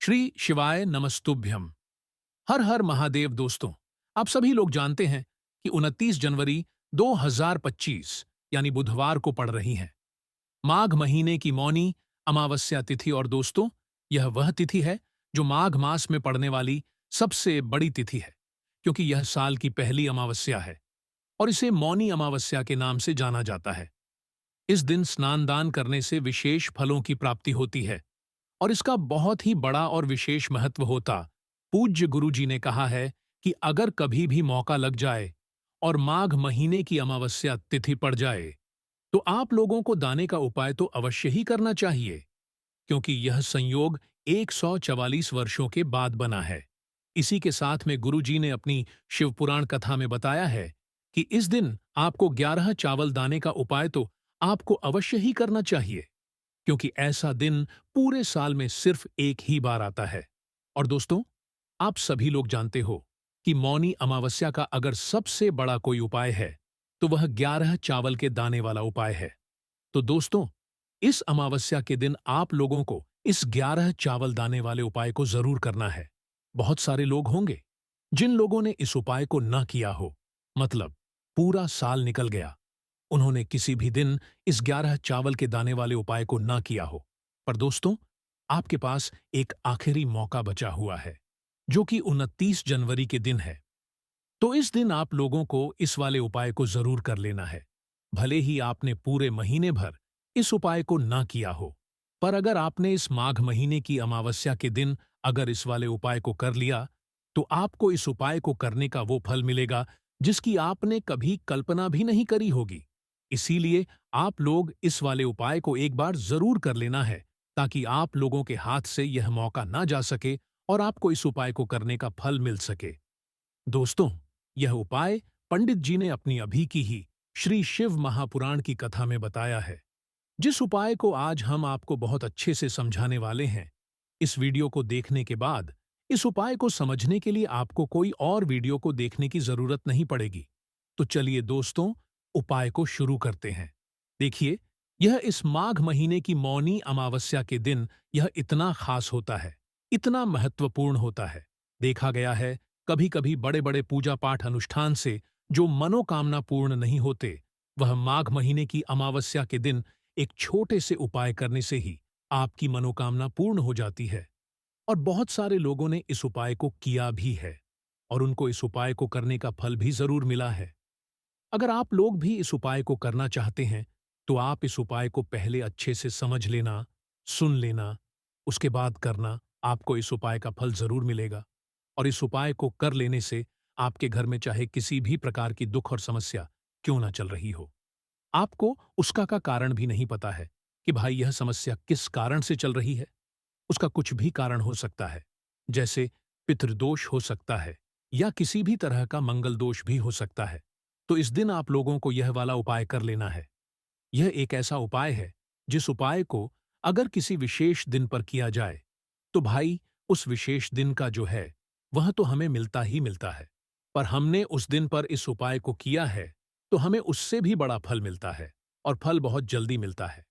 श्री शिवाय नमस्तुभ्यम। हर हर महादेव। दोस्तों, आप सभी लोग जानते हैं कि 29 जनवरी 2025 यानी बुधवार को पड़ रही है माघ महीने की मौनी अमावस्या तिथि। और दोस्तों, यह वह तिथि है जो माघ मास में पड़ने वाली सबसे बड़ी तिथि है, क्योंकि यह साल की पहली अमावस्या है और इसे मौनी अमावस्या के नाम से जाना जाता है। इस दिन स्नान दान करने से विशेष फलों की प्राप्ति होती है और इसका बहुत ही बड़ा और विशेष महत्व होता। पूज्य गुरु जी ने कहा है कि अगर कभी भी मौका लग जाए और माघ महीने की अमावस्या तिथि पड़ जाए तो आप लोगों को दाने का उपाय तो अवश्य ही करना चाहिए, क्योंकि यह संयोग 144 वर्षों के बाद बना है। इसी के साथ में गुरु जी ने अपनी शिवपुराण कथा में बताया है कि इस दिन आपको 11 चावल दाने का उपाय तो आपको अवश्य ही करना चाहिए, क्योंकि ऐसा दिन पूरे साल में सिर्फ एक ही बार आता है। और दोस्तों, आप सभी लोग जानते हो कि मौनी अमावस्या का अगर सबसे बड़ा कोई उपाय है तो वह 11 चावल के दाने वाला उपाय है। तो दोस्तों, इस अमावस्या के दिन आप लोगों को इस 11 चावल दाने वाले उपाय को जरूर करना है। बहुत सारे लोग होंगे जिन लोगों ने इस उपाय को न किया हो, मतलब पूरा साल निकल गया, उन्होंने किसी भी दिन इस 11 चावल के दाने वाले उपाय को ना किया हो। पर दोस्तों, आपके पास एक आखिरी मौका बचा हुआ है, जो कि 29 जनवरी के दिन है। तो इस दिन आप लोगों को इस वाले उपाय को जरूर कर लेना है। भले ही आपने पूरे महीने भर इस उपाय को ना किया हो, पर अगर आपने इस माघ महीने की अमावस्या के दिन अगर इस वाले उपाय को कर लिया, तो आपको इस उपाय को करने का वो फल मिलेगा जिसकी आपने कभी कल्पना भी नहीं करी होगी। इसीलिए आप लोग इस वाले उपाय को एक बार जरूर कर लेना है, ताकि आप लोगों के हाथ से यह मौका ना जा सके और आपको इस उपाय को करने का फल मिल सके। दोस्तों, यह उपाय पंडित जी ने अपनी अभी की ही श्री शिव महापुराण की कथा में बताया है, जिस उपाय को आज हम आपको बहुत अच्छे से समझाने वाले हैं। इस वीडियो को देखने के बाद इस उपाय को समझने के लिए आपको कोई और वीडियो को देखने की जरूरत नहीं पड़ेगी। तो चलिए दोस्तों, उपाय को शुरू करते हैं। देखिए, यह इस माघ महीने की मौनी अमावस्या के दिन यह इतना खास होता है, इतना महत्वपूर्ण होता है। देखा गया है, कभी कभी बड़े बड़े पूजा पाठ अनुष्ठान से जो मनोकामना पूर्ण नहीं होते, वह माघ महीने की अमावस्या के दिन एक छोटे से उपाय करने से ही आपकी मनोकामना पूर्ण हो जाती है। और बहुत सारे लोगों ने इस उपाय को किया भी है और उनको इस उपाय को करने का फल भी जरूर मिला है। अगर आप लोग भी इस उपाय को करना चाहते हैं, तो आप इस उपाय को पहले अच्छे से समझ लेना, सुन लेना, उसके बाद करना। आपको इस उपाय का फल जरूर मिलेगा और इस उपाय को कर लेने से आपके घर में चाहे किसी भी प्रकार की दुख और समस्या क्यों ना चल रही हो, आपको उसका का कारण भी नहीं पता है कि भाई यह समस्या किस कारण से चल रही है। उसका कुछ भी कारण हो सकता है, जैसे पितृदोष हो सकता है या किसी भी तरह का मंगल दोष भी हो सकता है। तो इस दिन आप लोगों को यह वाला उपाय कर लेना है। यह एक ऐसा उपाय है जिस उपाय को अगर किसी विशेष दिन पर किया जाए तो भाई उस विशेष दिन का जो है वह तो हमें मिलता ही मिलता है। पर हमने उस दिन पर इस उपाय को किया है तो हमें उससे भी बड़ा फल मिलता है, और फल बहुत जल्दी मिलता है,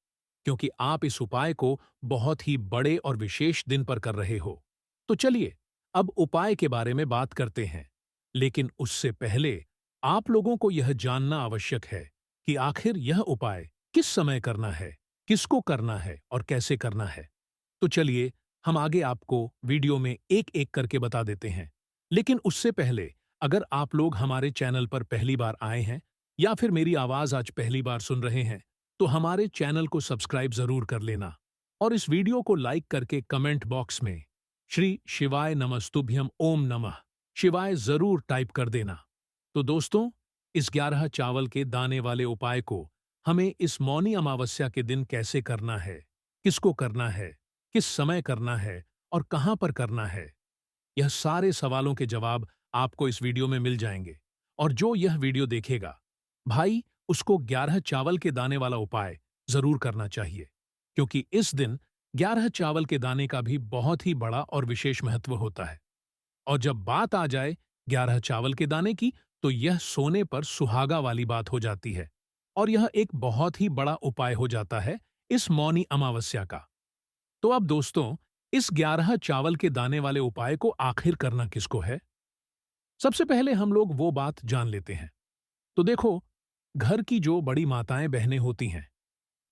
क्योंकि आप इस उपाय को बहुत ही बड़े और विशेष दिन पर कर रहे हो। तो चलिए, अब उपाय के बारे में बात करते हैं। लेकिन उससे पहले आप लोगों को यह जानना आवश्यक है कि आखिर यह उपाय किस समय करना है, किसको करना है और कैसे करना है। तो चलिए, हम आगे आपको वीडियो में एक एक करके बता देते हैं। लेकिन उससे पहले, अगर आप लोग हमारे चैनल पर पहली बार आए हैं या फिर मेरी आवाज आज पहली बार सुन रहे हैं, तो हमारे चैनल को सब्सक्राइब जरूर कर लेना और इस वीडियो को लाइक करके कमेंट बॉक्स में श्री शिवाय नमस्तुभ्यम ओम नमः शिवाय जरूर टाइप कर देना। तो दोस्तों, इस 11 चावल के दाने वाले उपाय को हमें इस मौनी अमावस्या के दिन कैसे करना है, किसको करना है, किस समय करना है और कहां पर करना है, यह सारे सवालों के जवाब आपको इस वीडियो में मिल जाएंगे। और जो यह वीडियो देखेगा, भाई उसको 11 चावल के दाने वाला उपाय जरूर करना चाहिए, क्योंकि इस दिन 11 चावल के दाने का भी बहुत ही बड़ा और विशेष महत्व होता है। और जब बात आ जाए 11 चावल के दाने की, तो यह सोने पर सुहागा वाली बात हो जाती है और यह एक बहुत ही बड़ा उपाय हो जाता है इस मौनी अमावस्या का। तो अब दोस्तों, इस 11 चावल के दाने वाले उपाय को आखिर करना किसको है? सबसे पहले हम लोग वो बात जान लेते हैं। तो देखो, घर की जो बड़ी माताएं बहनें होती हैं,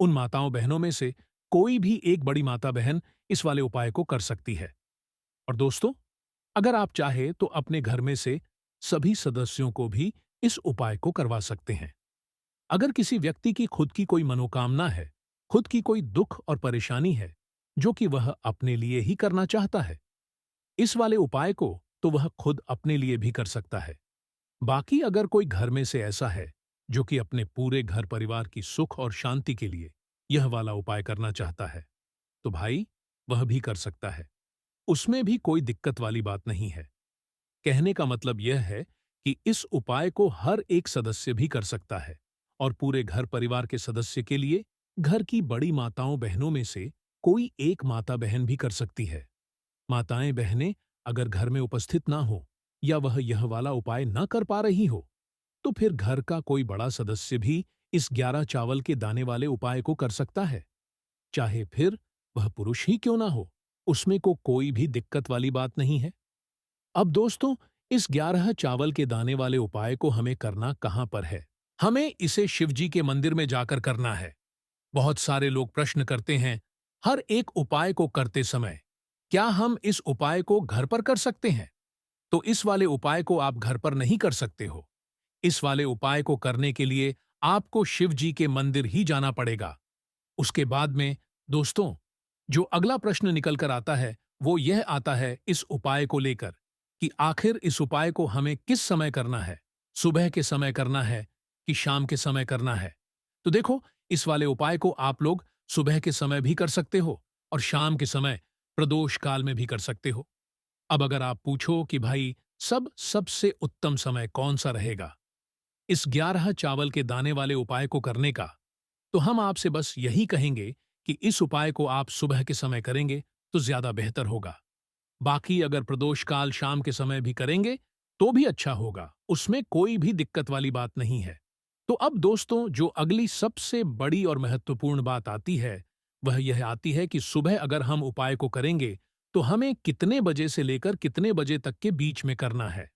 उन माताओं बहनों में से कोई भी एक बड़ी माता बहन इस वाले उपाय को कर सकती है। और दोस्तों, अगर आप चाहे तो अपने घर में से सभी सदस्यों को भी इस उपाय को करवा सकते हैं। अगर किसी व्यक्ति की खुद की कोई मनोकामना है, खुद की कोई दुख और परेशानी है, जो कि वह अपने लिए ही करना चाहता है, इस वाले उपाय को तो वह खुद अपने लिए भी कर सकता है। बाकी अगर कोई घर में से ऐसा है जो कि अपने पूरे घर परिवार की सुख और शांति के लिए यह वाला उपाय करना चाहता है, तो भाई वह भी कर सकता है। उसमें भी कोई दिक्कत वाली बात नहीं है। कहने का मतलब यह है कि इस उपाय को हर एक सदस्य भी कर सकता है और पूरे घर परिवार के सदस्य के लिए घर की बड़ी माताओं बहनों में से कोई एक माता बहन भी कर सकती है। माताएं बहनें अगर घर में उपस्थित ना हो या वह यह वाला उपाय न कर पा रही हो, तो फिर घर का कोई बड़ा सदस्य भी इस 11 चावल के दाने वाले उपाय को कर सकता है। चाहे फिर वह पुरुष ही क्यों ना हो, उसमें को कोई भी दिक्कत वाली बात नहीं है। अब दोस्तों, इस 11 चावल के दाने वाले उपाय को हमें करना कहां पर है? हमें इसे शिवजी के मंदिर में जाकर करना है। बहुत सारे लोग प्रश्न करते हैं, हर एक उपाय को करते समय क्या हम इस उपाय को घर पर कर सकते हैं? तो इस वाले उपाय को आप घर पर नहीं कर सकते हो। इस वाले उपाय को करने के लिए आपको शिव जी के मंदिर ही जाना पड़ेगा। उसके बाद में दोस्तों, जो अगला प्रश्न निकल कर आता है, वो यह आता है इस उपाय को लेकर कि आखिर इस उपाय को हमें किस समय करना है? सुबह के समय करना है कि शाम के समय करना है? तो देखो, इस वाले उपाय को आप लोग सुबह के समय भी कर सकते हो और शाम के समय प्रदोष काल में भी कर सकते हो। अब अगर आप पूछो कि भाई सबसे उत्तम समय कौन सा रहेगा इस 11 चावल के दाने वाले उपाय को करने का, तो हम आपसे बस यही कहेंगे कि इस उपाय को आप सुबह के समय करेंगे तो ज्यादा बेहतर होगा। बाकी अगर प्रदोष काल शाम के समय भी करेंगे तो भी अच्छा होगा, उसमें कोई भी दिक्कत वाली बात नहीं है। तो अब दोस्तों, जो अगली सबसे बड़ी और महत्वपूर्ण बात आती है, वह यह आती है कि सुबह अगर हम उपाय को करेंगे तो हमें कितने बजे से लेकर कितने बजे तक के बीच में करना है,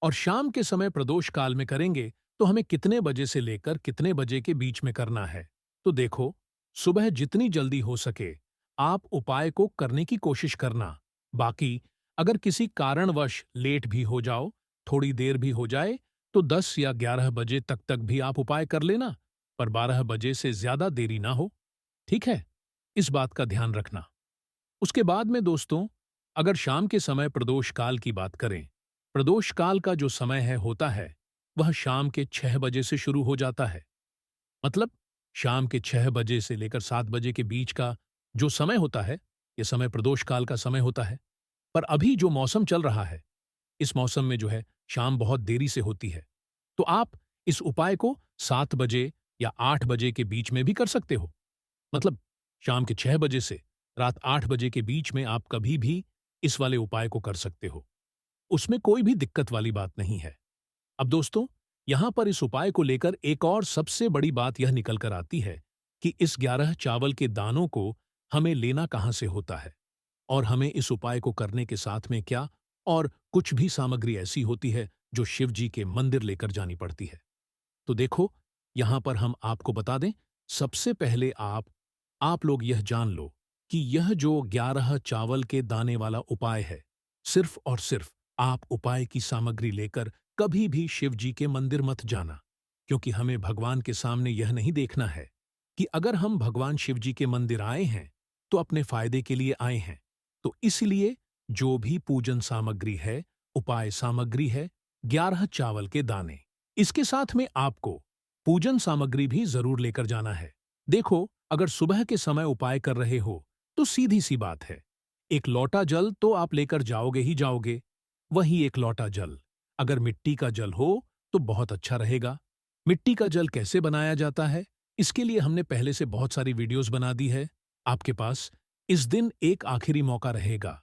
और शाम के समय प्रदोष काल में करेंगे तो हमें कितने बजे से लेकर कितने बजे के बीच में करना है। तो देखो, सुबह जितनी जल्दी हो सके आप उपाय को करने की कोशिश करना। बाकी अगर किसी कारणवश लेट भी हो जाओ, थोड़ी देर भी हो जाए, तो 10 या 11 बजे तक भी आप उपाय कर लेना, पर 12 बजे से ज्यादा देरी ना हो। ठीक है? इस बात का ध्यान रखना। उसके बाद में दोस्तों, अगर शाम के समय प्रदोष काल की बात करें, प्रदोष काल का जो समय है होता है, वह शाम के 6 बजे से शुरू हो जाता है। मतलब शाम के 6 बजे से लेकर 7 बजे के बीच का जो समय होता है, यह समय प्रदोष काल का समय होता है। पर अभी जो मौसम चल रहा है, इस मौसम में जो है शाम बहुत देरी से होती है। तो आप इस उपाय को 7 बजे या 8 बजे के बीच में भी कर सकते हो। मतलब शाम के 6 बजे से रात 8 बजे के बीच में आप कभी भी इस वाले उपाय को कर सकते हो। उसमें कोई भी दिक्कत वाली बात नहीं है। अब दोस्तों, यहां पर इस उपाय को लेकर एक और सबसे बड़ी बात यह निकल कर आती है कि इस 11 चावल के दानों को हमें लेना कहां से होता है और हमें इस उपाय को करने के साथ में क्या और कुछ भी सामग्री ऐसी होती है जो शिव जी के मंदिर लेकर जानी पड़ती है। तो देखो, यहां पर हम आपको बता दें, सबसे पहले आप लोग यह जान लो कि यह जो 11 चावल के दाने वाला उपाय है, सिर्फ और सिर्फ आप उपाय की सामग्री लेकर कभी भी शिव जी के मंदिर मत जाना, क्योंकि हमें भगवान के सामने यह नहीं देखना है कि अगर हम भगवान शिव जी के मंदिर आए हैं तो अपने फायदे के लिए आए हैं। तो इसलिए जो भी पूजन सामग्री है, उपाय सामग्री है, 11 चावल के दाने, इसके साथ में आपको पूजन सामग्री भी जरूर लेकर जाना है। देखो, अगर सुबह के समय उपाय कर रहे हो तो सीधी सी बात है, एक लोटा जल तो आप लेकर जाओगे ही जाओगे। वही एक लोटा जल अगर मिट्टी का जल हो तो बहुत अच्छा रहेगा। मिट्टी का जल कैसे बनाया जाता है, इसके लिए हमने पहले से बहुत सारी वीडियोस बना दी है। आपके पास इस दिन एक आखिरी मौका रहेगा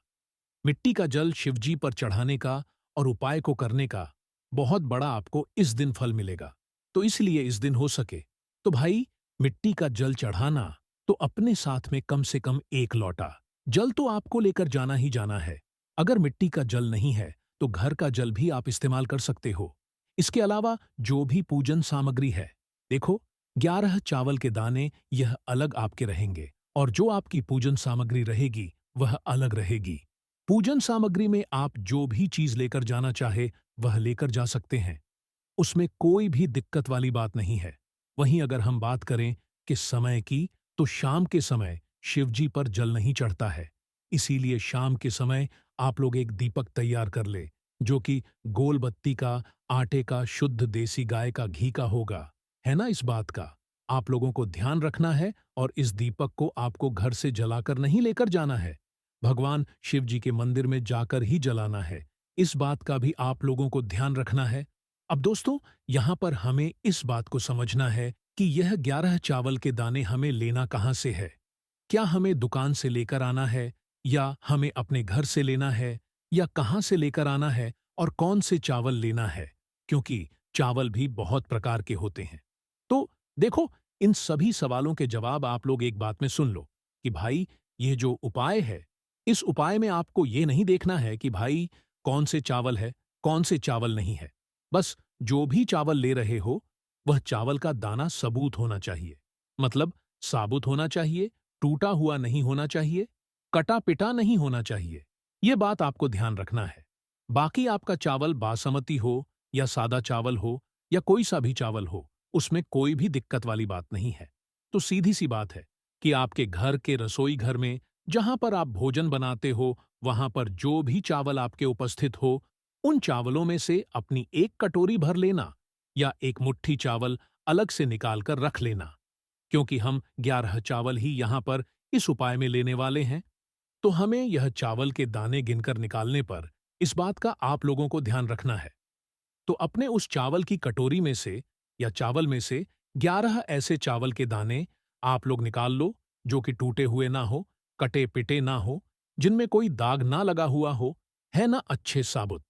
मिट्टी का जल शिवजी पर चढ़ाने का और उपाय को करने का। बहुत बड़ा आपको इस दिन फल मिलेगा। तो इसलिए इस दिन हो सके तो भाई मिट्टी का जल चढ़ाना तो अपने साथ में कम से कम एक लोटा, जल तो आपको लेकर जाना ही जाना है। अगर मिट्टी का जल नहीं है तो घर का जल भी आप इस्तेमाल कर सकते हो। इसके अलावा जो भी पूजन सामग्री है, देखो, 11 चावल के दाने यह अलग आपके रहेंगे और जो आपकी पूजन सामग्री रहेगी वह अलग रहेगी। पूजन सामग्री में आप जो भी चीज लेकर जाना चाहे वह लेकर जा सकते हैं, उसमें कोई भी दिक्कत वाली बात नहीं है। वहीं अगर हम बात करें कि समय की, तो शाम के समय शिवजी पर जल नहीं चढ़ता है। इसीलिए शाम के समय आप लोग एक दीपक तैयार कर ले, जो कि गोल बत्ती का, आटे का, शुद्ध देसी गाय का घी का होगा। है ना इस बात का? आप लोगों को ध्यान रखना है और इस दीपक को आपको घर से जलाकर नहीं लेकर जाना है। भगवान शिव जी के मंदिर में जाकर ही जलाना है। इस बात का भी आप लोगों को ध्यान रखना है। अब दोस्तों, यहाँ पर हमें इस बात को समझना है कि यह 11 चावल के दाने हमें लेना कहाँ से है। क्या हमें दुकान से लेकर आना है, या हमें अपने घर से लेना है, या कहाँ से लेकर आना है और कौन से चावल लेना है, क्योंकि चावल भी बहुत प्रकार के होते हैं। तो देखो, इन सभी सवालों के जवाब आप लोग एक बात में सुन लो कि भाई, ये जो उपाय है, इस उपाय में आपको ये नहीं देखना है कि भाई कौन से चावल है, कौन से चावल नहीं है। बस जो भी चावल ले रहे हो, वह चावल का दाना सबूत होना चाहिए, मतलब साबुत होना चाहिए, टूटा हुआ नहीं होना चाहिए, कटा पिटा नहीं होना चाहिए। ये बात आपको ध्यान रखना है। बाकी आपका चावल बासमती हो या सादा चावल हो या कोई सा भी चावल हो, उसमें कोई भी दिक्कत वाली बात नहीं है। तो सीधी सी बात है कि आपके घर के रसोई घर में जहां पर आप भोजन बनाते हो, वहां पर जो भी चावल आपके उपस्थित हो, उन चावलों में से अपनी एक कटोरी भर लेना या एक मुट्ठी चावल अलग से निकाल कर रख लेना, क्योंकि हम 11 चावल ही यहाँ पर इस उपाय में लेने वाले हैं। तो हमें यह चावल के दाने गिनकर निकालने पर इस बात का आप लोगों को ध्यान रखना है। तो अपने उस चावल की कटोरी में से या चावल में से 11 ऐसे चावल के दाने आप लोग निकाल लो, जो कि टूटे हुए ना हो, कटे पिटे ना हो, जिनमें कोई दाग ना लगा हुआ हो, है ना, अच्छे साबुत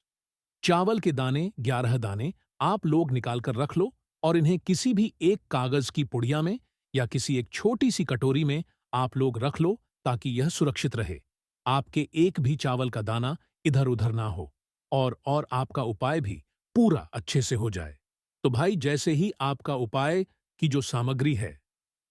चावल के दाने। 11 दाने आप लोग निकाल कर रख लो और इन्हें किसी भी एक कागज की पुड़िया में या किसी एक छोटी सी कटोरी में आप लोग रख लो, ताकि यह सुरक्षित रहे। आपके एक भी चावल का दाना इधर उधर ना हो, और आपका उपाय भी पूरा अच्छे से हो जाए। तो भाई, जैसे ही आपका उपाय की जो सामग्री है,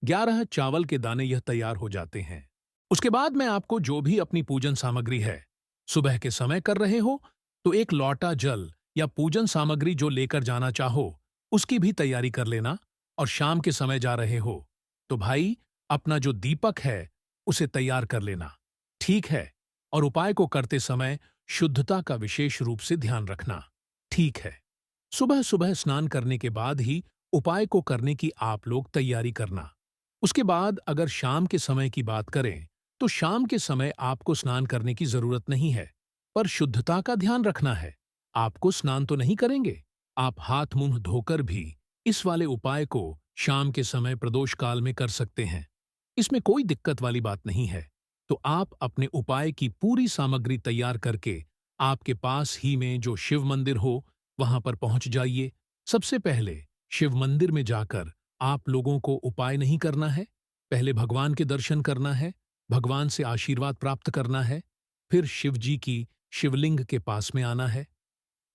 11 चावल के दाने यह तैयार हो जाते हैं, उसके बाद मैं आपको जो भी अपनी पूजन सामग्री है, सुबह के समय कर रहे हो तो एक लौटा जल या पूजन सामग्री जो लेकर जाना चाहो, उसकी भी तैयारी कर लेना। और शाम के समय जा रहे हो तो भाई, अपना जो दीपक है उसे तैयार कर लेना, ठीक है। और उपाय को करते समय शुद्धता का विशेष रूप से ध्यान रखना, ठीक है। सुबह सुबह स्नान करने के बाद ही उपाय को करने की आप लोग तैयारी करना। उसके बाद अगर शाम के समय की बात करें, तो शाम के समय आपको स्नान करने की जरूरत नहीं है, पर शुद्धता का ध्यान रखना है। आपको स्नान तो नहीं करेंगे, आप हाथ मुंह धोकर भी इस वाले उपाय को शाम के समय प्रदोष काल में कर सकते हैं। इसमें कोई दिक्कत वाली बात नहीं है। तो आप अपने उपाय की पूरी सामग्री तैयार करके आपके पास ही में जो शिव मंदिर हो, वहां पर पहुंच जाइए। सबसे पहले शिव मंदिर में जाकर आप लोगों को उपाय नहीं करना है, पहले भगवान के दर्शन करना है, भगवान से आशीर्वाद प्राप्त करना है, फिर शिव जी की शिवलिंग के पास में आना है।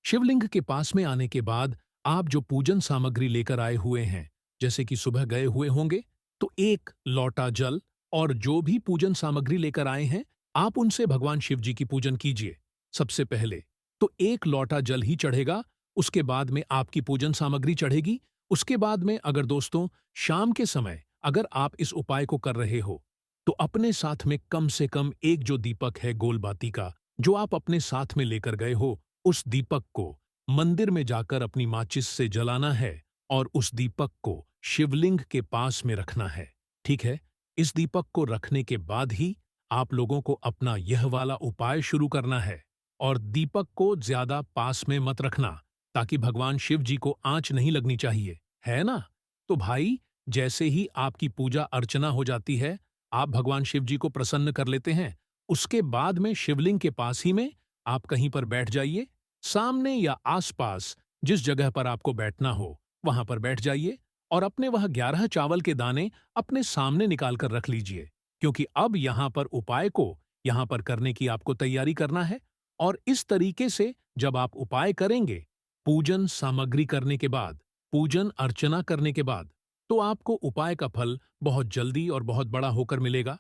शिवलिंग के पास में आने के बाद आप जो पूजन सामग्री लेकर आए हुए हैं, जैसे कि सुबह गए हुए होंगे, तो एक लौटा जल और जो भी पूजन सामग्री लेकर आए हैं, आप उनसे भगवान शिव जी की पूजन कीजिए। सबसे पहले तो एक लौटा जल ही चढ़ेगा, उसके बाद में आपकी पूजन सामग्री चढ़ेगी। उसके बाद में अगर दोस्तों शाम के समय अगर आप इस उपाय को कर रहे हो, तो अपने साथ में कम से कम एक जो दीपक है गोल बाती का, जो आप अपने साथ में लेकर गए हो, उस दीपक को मंदिर में जाकर अपनी माचिस से जलाना है और उस दीपक को शिवलिंग के पास में रखना है, ठीक है। इस दीपक को रखने के बाद ही आप लोगों को अपना यह वाला उपाय शुरू करना है। और दीपक को ज्यादा पास में मत रखना, ताकि भगवान शिव जी को आंच नहीं लगनी चाहिए, है ना। तो भाई, जैसे ही आपकी पूजा अर्चना हो जाती है, आप भगवान शिव जी को प्रसन्न कर लेते हैं, उसके बाद में शिवलिंग के पास ही में आप कहीं पर बैठ जाइए। सामने या आसपास जिस जगह पर आपको बैठना हो, वहां पर बैठ जाइए और अपने वह 11 चावल के दाने अपने सामने निकाल कर रख लीजिए, क्योंकि अब यहां पर उपाय को यहाँ पर करने की आपको तैयारी करना है। और इस तरीके से जब आप उपाय करेंगे, पूजन सामग्री करने के बाद, पूजन अर्चना करने के बाद, तो आपको उपाय का फल बहुत जल्दी और बहुत बड़ा होकर मिलेगा।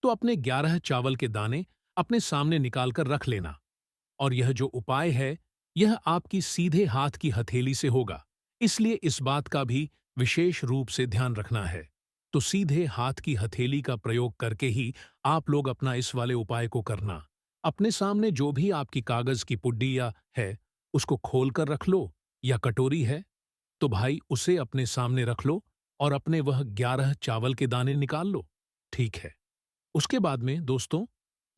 तो अपने 11 चावल के दाने अपने सामने निकालकर रख लेना। और यह जो उपाय है, यह आपकी सीधे हाथ की हथेली से होगा, इसलिए इस बात का भी विशेष रूप से ध्यान रखना है। तो सीधे हाथ की हथेली का प्रयोग करके ही आप लोग अपना इस वाले उपाय को करना। अपने सामने जो भी आपकी कागज की पुड्डी या है, उसको खोल कर रख लो, या कटोरी है तो भाई उसे अपने सामने रख लो और अपने वह 11 चावल के दाने निकाल लो। ठीक है। उसके बाद में दोस्तों,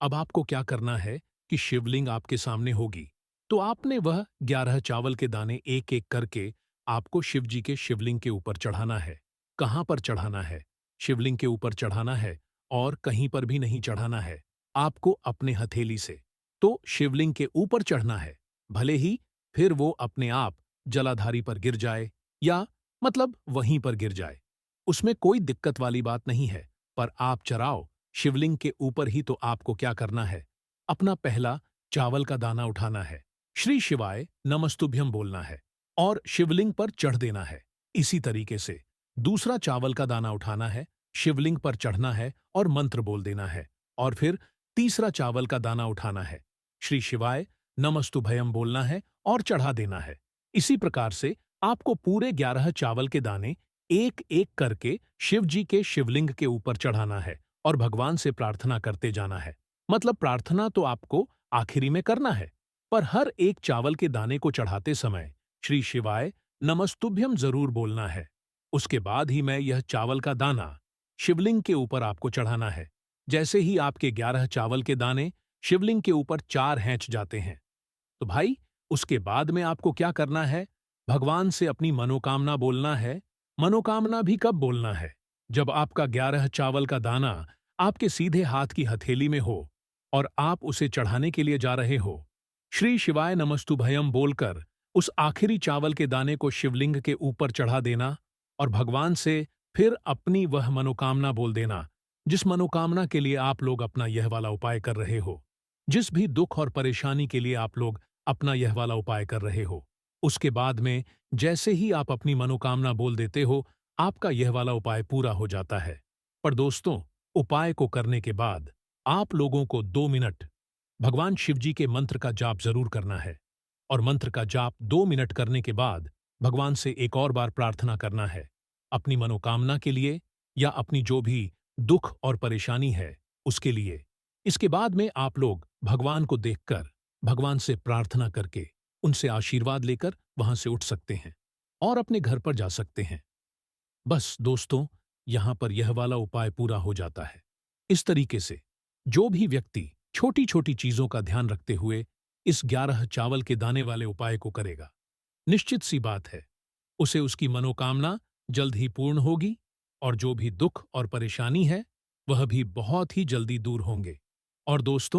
अब आपको क्या करना है कि शिवलिंग आपके सामने होगी, तो आपने वह 11 चावल के दाने एक एक करके आपको शिव जी के शिवलिंग के ऊपर चढ़ाना है। कहाँ पर चढ़ाना है? शिवलिंग के ऊपर चढ़ाना है और कहीं पर भी नहीं चढ़ाना है, आपको अपने हथेली से। तो शिवलिंग के ऊपर चढ़ना है, भले ही फिर वो अपने आप जलाधारी पर गिर जाए या मतलब वहीं पर गिर जाए, उसमें कोई दिक्कत वाली बात नहीं है। पर आप चढ़ाओ शिवलिंग के ऊपर ही। तो आपको क्या करना है, अपना पहला चावल का दाना उठाना है, श्री शिवाय नमस्तुभ्यम बोलना है और शिवलिंग पर चढ़ देना है। इसी तरीके से दूसरा चावल का दाना उठाना है, शिवलिंग पर चढ़ना है और मंत्र बोल देना है। और फिर तीसरा चावल का दाना उठाना है, श्री शिवाय नमस्तुभयम बोलना है और चढ़ा देना है। इसी प्रकार से आपको पूरे 11 चावल के दाने एक एक करके शिव जी के शिवलिंग के ऊपर चढ़ाना है और भगवान से प्रार्थना करते जाना है। मतलब प्रार्थना तो आपको आखिरी में करना है, पर हर एक चावल के दाने को चढ़ाते समय श्री शिवाय नमस्तुभ्यम जरूर बोलना है। उसके बाद ही मैं यह चावल का दाना शिवलिंग के ऊपर आपको चढ़ाना है। जैसे ही आपके 11 चावल के दाने शिवलिंग के ऊपर 4 हैंच जाते हैं, तो भाई उसके बाद में आपको क्या करना है, भगवान से अपनी मनोकामना बोलना है। मनोकामना भी कब बोलना है, जब आपका 11 चावल का दाना आपके सीधे हाथ की हथेली में हो और आप उसे चढ़ाने के लिए जा रहे हो। श्री शिवाय नमस्तुभयम बोलकर उस आखिरी चावल के दाने को शिवलिंग के ऊपर चढ़ा देना और भगवान से फिर अपनी वह मनोकामना बोल देना, जिस मनोकामना के लिए आप लोग अपना यह वाला उपाय कर रहे हो, जिस भी दुख और परेशानी के लिए आप लोग अपना यह वाला उपाय कर रहे हो। उसके बाद में जैसे ही आप अपनी मनोकामना बोल देते हो, आपका यह वाला उपाय पूरा हो जाता है। पर दोस्तों, उपाय को करने के बाद आप लोगों को 2 मिनट भगवान शिव जी के मंत्र का जाप जरूर करना है। और मंत्र का जाप 2 मिनट करने के बाद भगवान से एक और बार प्रार्थना करना है, अपनी मनोकामना के लिए या अपनी जो भी दुख और परेशानी है उसके लिए। इसके बाद में आप लोग भगवान को देखकर, भगवान से प्रार्थना करके, उनसे आशीर्वाद लेकर वहां से उठ सकते हैं और अपने घर पर जा सकते हैं। बस दोस्तों, यहां पर यह वाला उपाय पूरा हो जाता है। इस तरीके से जो भी व्यक्ति छोटी छोटी चीजों का ध्यान रखते हुए इस 11 चावल के दाने वाले उपाय को करेगा, निश्चित सी बात है उसे उसकी मनोकामना जल्द ही पूर्ण होगी और जो भी दुख और परेशानी है वह भी बहुत ही जल्दी दूर होंगे। और दोस्तों,